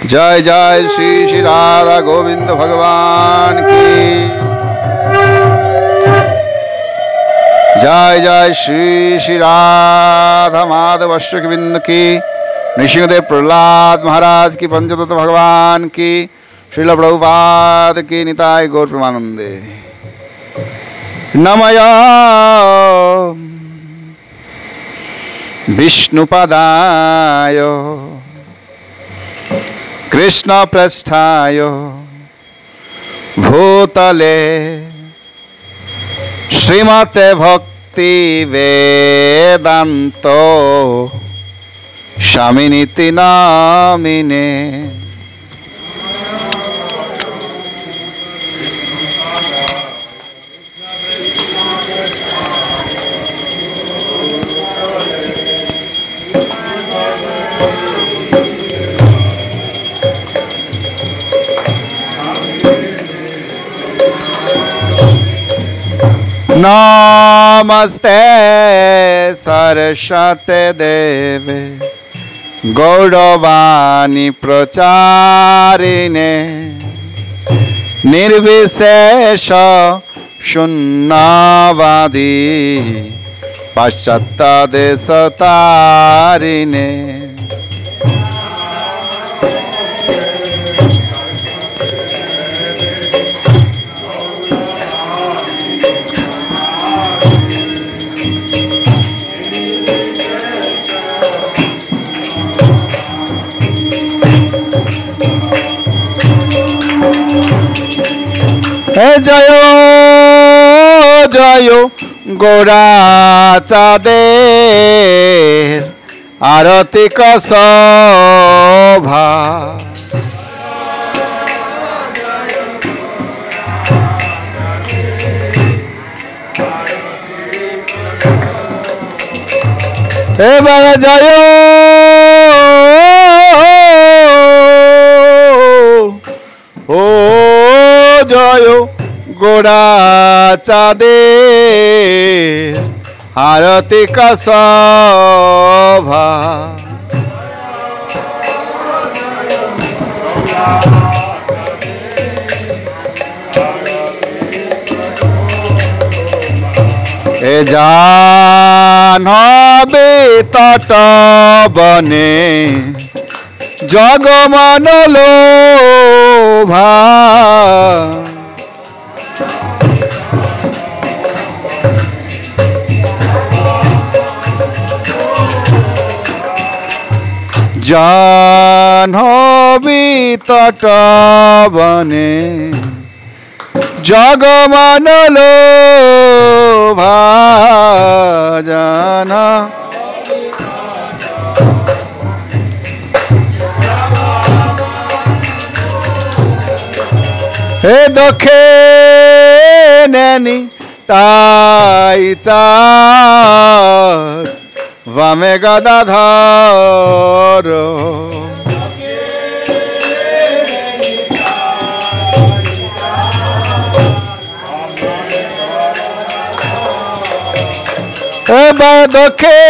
जय जय श्री श्री राधा गोविंद भगवान की। जय जय श्री श्री राधा माधव अश्वबिंद की। नृसिंहदेव प्रहलाद महाराज की, पंचतत्व भगवान की, श्रील प्रभुपाद की, निताय गौर प्रेमानंदे। नमः विष्णुपदाय कृष्ण पृष्ठाय भूतले श्रीमते भक्ति वेदांतो स्वामिनिति नामिने। नमस्ते सरस्वते देवे गौरवाणी प्रचारिणे निर्विशेष शून्यवादी पाश्चात्य देश तारिणे। जय जय गौराचादेर आरती का शोभा। जय ओ जय गौराचादेर आरती का शोभा। ए जाह्नवी तट बने जगमन लोभा। जाह्नवी तट बने जगमन लोभा। जाना हे दखे नैनी ताई चार वामे गदाधर। दखे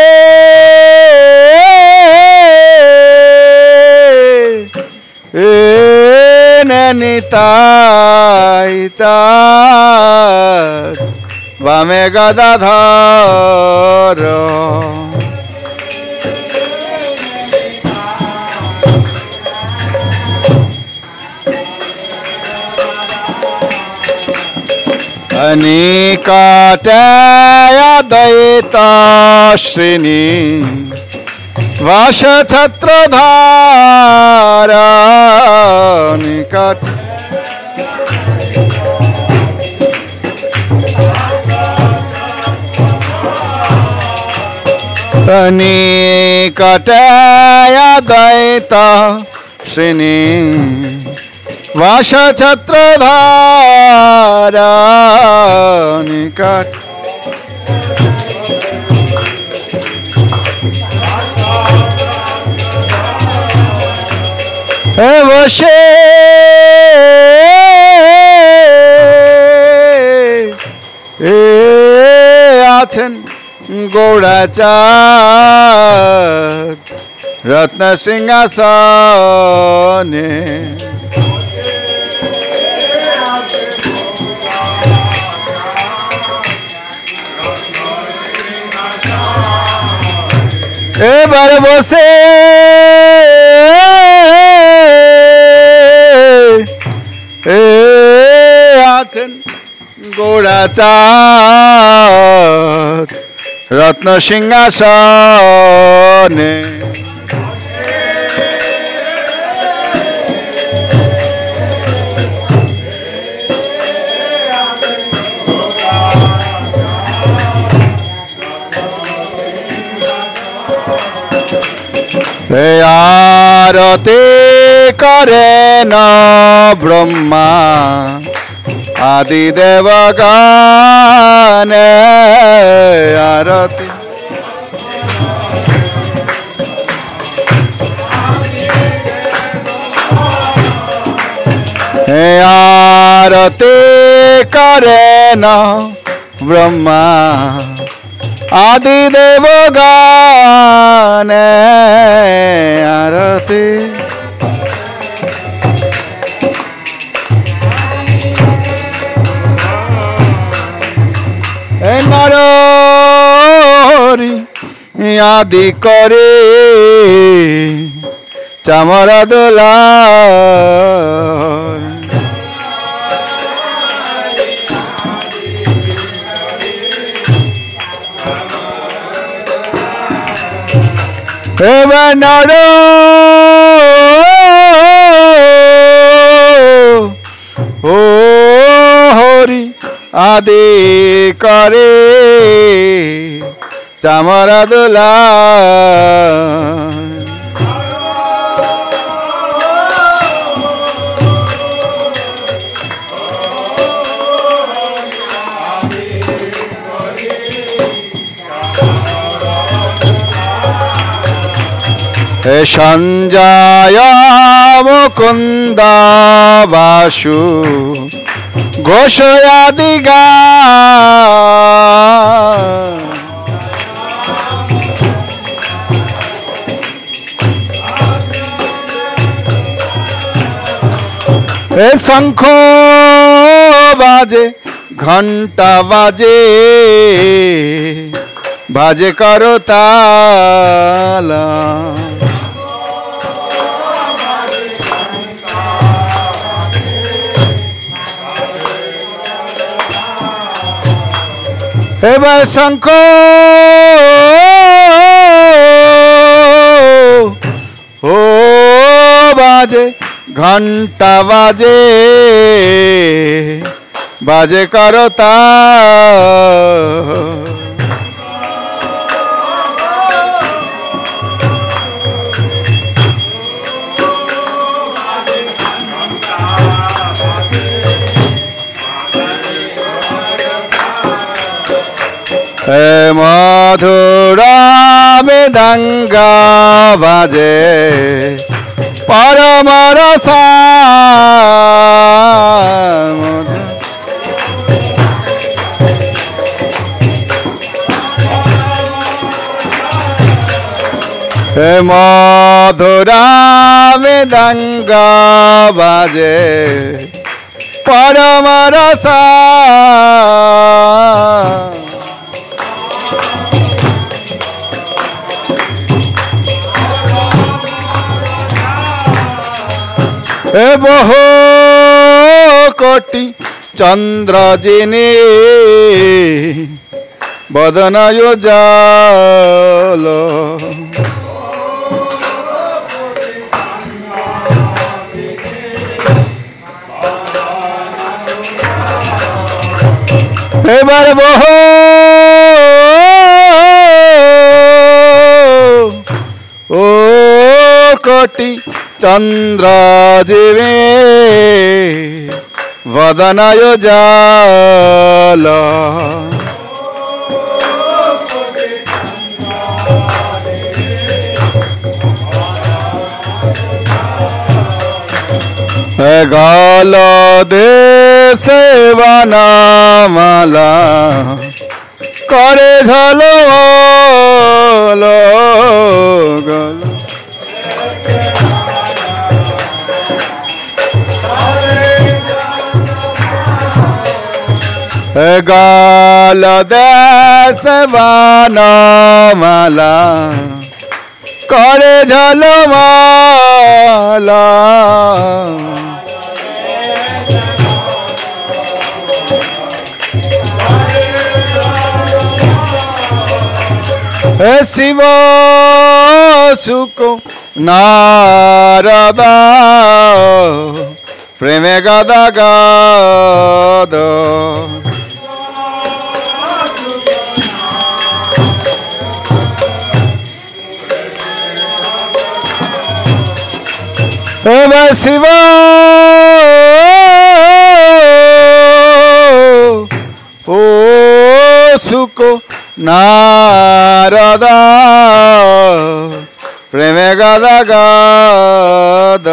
नैनीताई चार वामे गदाधर। निकटया दयिता श्रीनि वाश छत्रधारा। निकट निकटया दयिता श्रीनि वाश छत्रधारा। निकट वशे আছেন গৌরাচাঁদ रत्न सिंहासने এবার বসে আছেন গৌরাচাঁদ রত্ন সিংহাসনে आरती करेन ब्रह्मा आदिदेव गाने आरती आरती करेन ब्रह्मा आदिदेव गाने आरती नारी आदि करे चामरा दोला नर ओ हरि आदि करे चामरा दोला संजय मुकुंद वासु घोष आदि शंख बाजे घंटा बाजे बाजे करो ताला एबार शंख ओ बाजे घंटा बाजे बाजे करो ताल मधुरा मृदंगा बाजे परम रसा मधुरा मृदंगा बाजे परम रसा बहु कोटि चंद्र जिनी बदन उजालो एबार बहु ओ कोटि चंद्र जीवे वदनाय जाल गाल देशे वनमाला करे झलो गल গলদেশ বনমালা করে ঝলমালা শিব সুখ নারদা প্রেমে গদা গদ শিব ও সুখ নারদা প্রেমে গদা গদ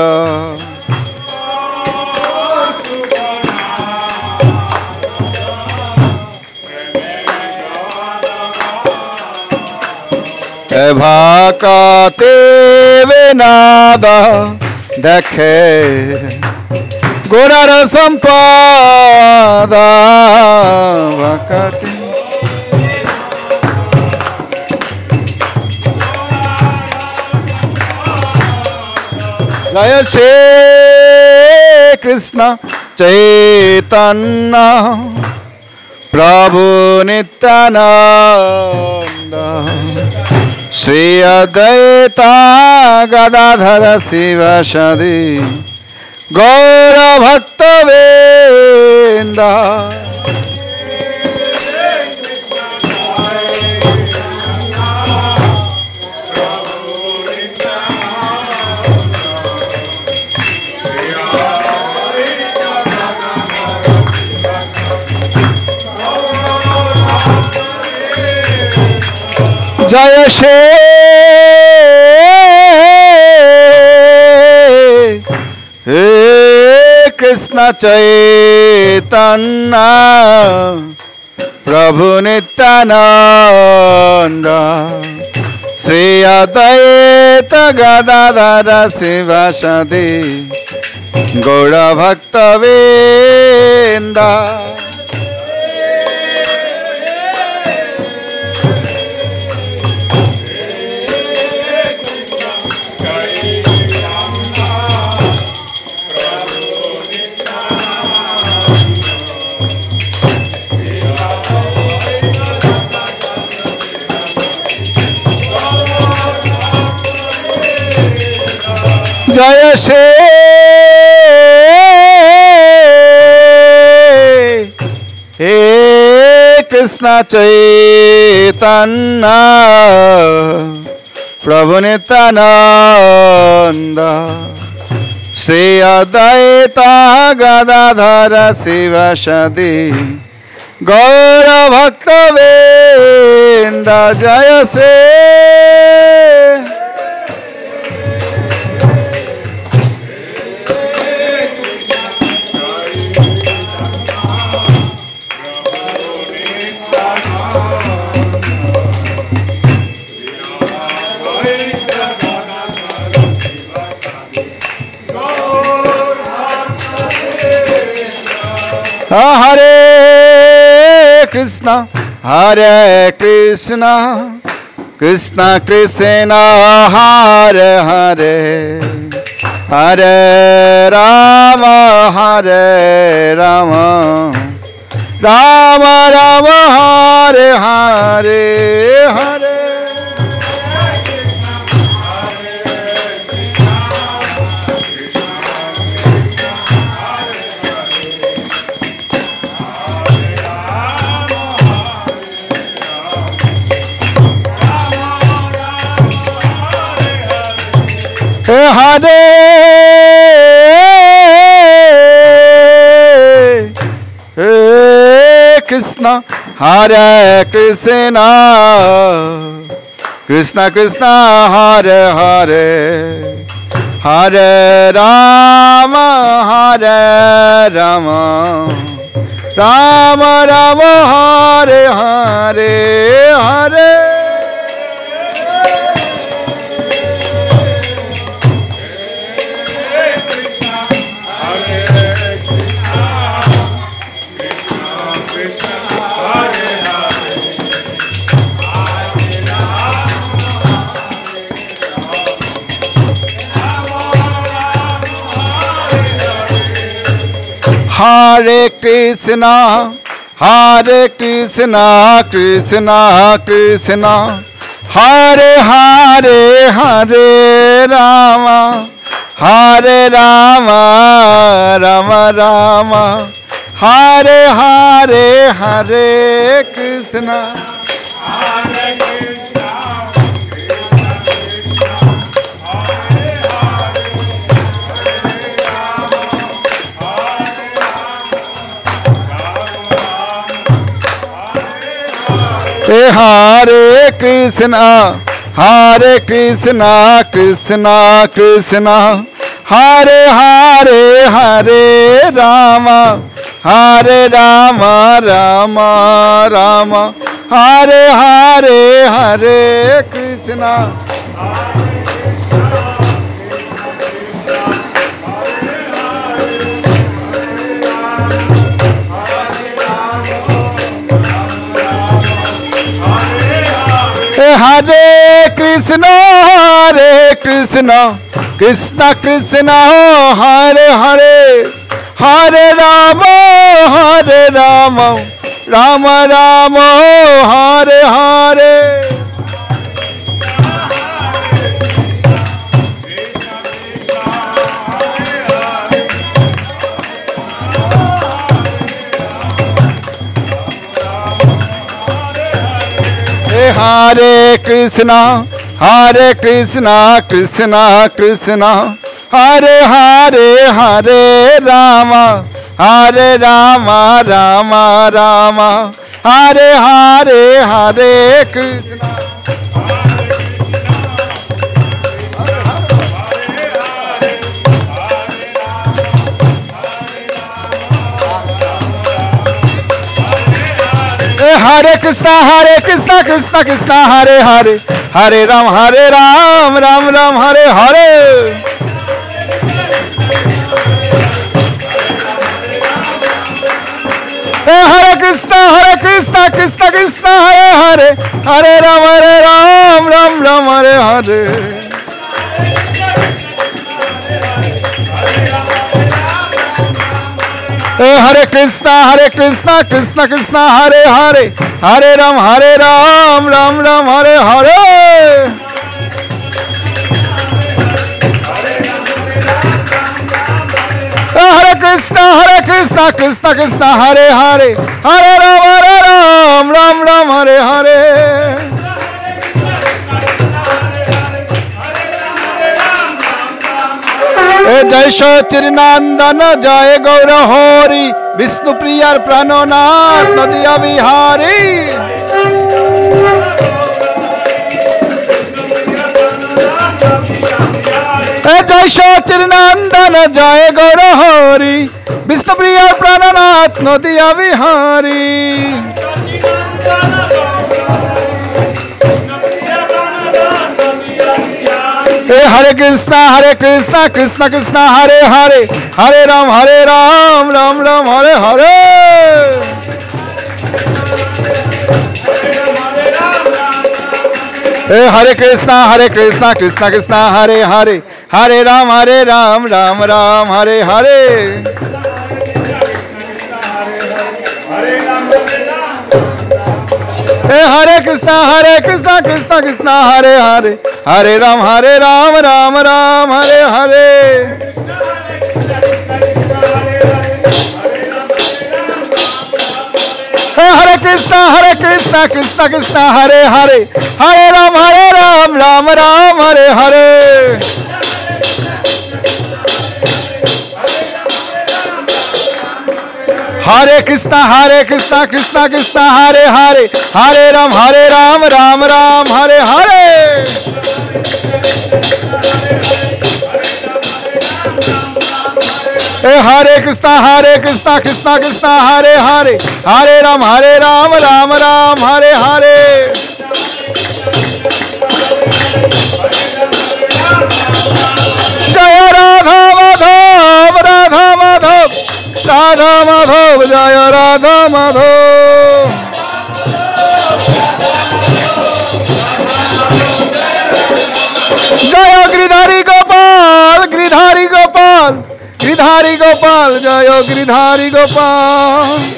ভাকাতে বেনাদা দেখে গোরার সম্পাদা ভাকাতে জয় শ্রী কৃষ্ণ চৈতন্য প্রভু নিত্যানন্দ শ্রী অদ্বৈত গদাধর শিবসদি গৌর ভক্তবৃন্দ জয় শ্রী কৃষ্ণ চৈতন্য প্রভু নিত্যানন্দ শ্রী অদ্বৈত গদাধর শিবসদি গৌর ভক্তবৃন্দ জয় শ্রী কৃষ্ণ চৈতন্য প্রভু নিত্যানন্দ শ্রী অদ্বৈত গদাধর শিবসদি গৌর ভক্তবৃন্দ জয় শ্রী হরে কৃষ্ণ কৃষ্ণ কৃষ্ণ হরে হরে হরে রাম রাম রাম হরে হরে হরে হরে কৃষ্ণ হরে Krishna Krishna Krishna Hare Hare Hare Ram Ram Ram Hare Hare Hare Hare Krishna, Hare Krishna, Krishna Krishna, Hare Hare, Hare Rama, Hare Rama, Rama Rama, Hare Hare, Hare Krishna, Hare Krishna, Hare Krishna, Hare Krishna, Krishna Krishna, Hare Hare, Hare Rama, Hare Rama, Rama Rama, Hare Hare, Hare Krishna. Hare Krishna, Hare Krishna, Krishna Krishna, Hare Hare, Hare Rama, Hare Rama, Rama Rama, Hare Hare. Hare Krishna, Hare Krishna, Krishna Krishna, Hare Hare, Hare Rama, Hare Rama, Rama Rama, Hare Hare, Hare Krishna. Hare Krishna, Hare Krishna, Krishna Krishna, Hare Hare, Hare Ram, Ram Ram, Hare Hare. Hare Krishna, Krishna Krishna, Hare Hare, Hare Ram, Ram Ram, Hare Hare. Hare Krishna, Krishna Krishna, Hare Hare, Hare Ram, Ram Ram, Hare Hare. Hare Krishna, Krishna Krishna, Hare Hare, Hare Ram, Ram Ram, Hare Hare. जय सचिरनंदन, जय गौर Hari, Vishnu prior प्राणनाथ नदिया विहारी। जय सचिरनंदन, जय गौर Hari, Vishnu prior प्राणनाथ नदिया Vihari. Hare Krishna, Krishna Krishna, Hare Hare, Hare Ram, Ram Ram, Hare Hare. Hare Krishna, Krishna Krishna, Hare Hare, Hare Ram, Ram Ram, Hare Hare. Hare Krishna, Krishna Krishna, Hare Hare, Hare Ram, Ram Ram, Hare Hare. Hare Krishna, Krishna Hare Hare, Hare Ram, Ram Ram, Hare Hare. Hare Krishna, Krishna Krishna, Hare Hare, Hare Ram, Ram Ram, Hare Hare. Hare Krishna, Krishna Hare Hare, Hare Ram, Ram Ram, Hare Hare. Jaya Radha Madhav, Radha Madhav, Radha Madhav, Jaya Radha Madhav. Jaya Giridhari Gopal, Giridhari Gopal, Giridhari Gopal, Jaya Giridhari Gopal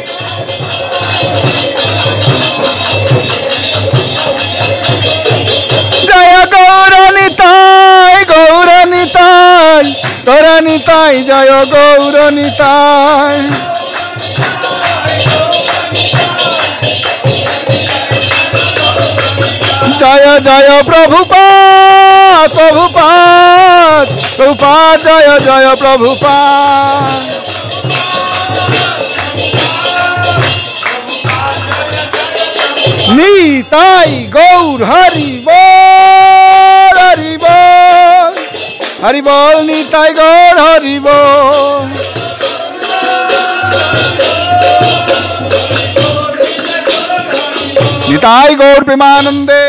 जय गौरनिताय गौरनिताय गौरनिताय जय गौरनिताय जय जय प्रभुपाद प्रभुपाद प्रभुपाद जय जय प्रभुपाद निताय गौर हरि बोल हरि बोल निताय गौर हरि बोल निताय गौर प्रेमानंदे।